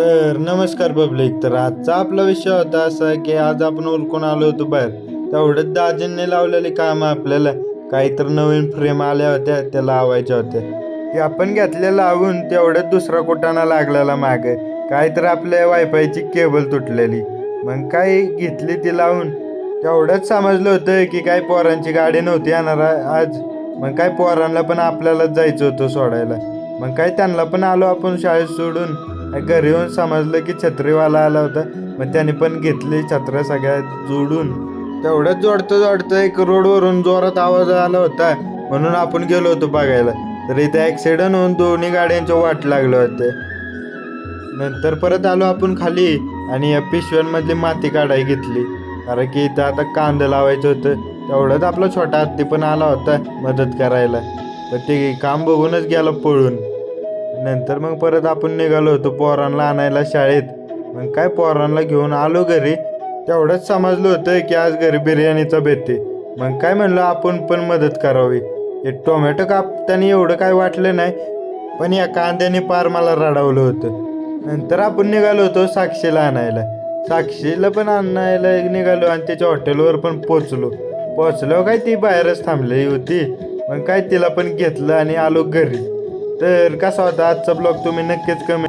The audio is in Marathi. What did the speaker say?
तर नमस्कार पब्लिक. तर आजचा आपला विषय होता असा की आज आपण उरकून आलो होतो बाहेर. तेवढंच दाजींनी लावलेली कामं आपल्याला काहीतरी नवीन फ्रेम आल्या होत्या त्या लावायच्या होत्या की आपण घेतल्या लावून तेवढंच दुसरा कुटाणा लागलेला मागे काहीतरी आपल्या वायफायची केबल तुटलेली. मग काय घेतली ती लावून तेवढंच समजलं होतं की काय पोरांची गाडी नव्हती येणार आज. मग काय पोरांना पण आपल्यालाच जायचं होतं सोडायला. मग काय त्यांना पण आलो आपण शाळेत सोडून. घरी येऊन समजलं की छत्रीवाला आला होता. मग त्याने पण घेतली छत्र्या सगळ्या जोडून. तेवढंच जोडतं एक रोडवरून जोरात आवाज आला होता म्हणून आपण गेलो होतो बघायला. तर इथे ॲक्सिडेंट होऊन दोन्ही गाड्यांच्या वाट लागले होते. नंतर परत आलो आपण खाली आणि या पिशव्यांमधली माती काढायला घेतली कारण की इथं आता कांदा लावायचं होतं. तेवढंच आपला छोटा हत्ती पण आला होता मदत करायला. तर ते काम बघूनच गेला पळून. नंतर मग परत आपण निघालो होतो पोरांना आणायला शाळेत. मग काय पोरांना घेऊन आलो घरी. तेवढंच समजलं होतं की आज घरी बिर्याणीचा बेत आहे. मग काय म्हणलं आपण पण मदत करावी. हे टोमॅटो कापताना एवढं काय वाटलं नाही पण या कांद्याने पार मला रडवलं होतं. नंतर आपण निघालो होतो साक्षीला आणायला. साक्षीला पण आणायला निघालो आणि त्याच्या हॉटेलवर पण पोचलो काय ती बाहेरच थांबली होती. मग काय तिला पण घेतलं आणि आलो घरी. तर कसा होता आजचा ब्लॉग तुम्ही नक्कीच कमेंट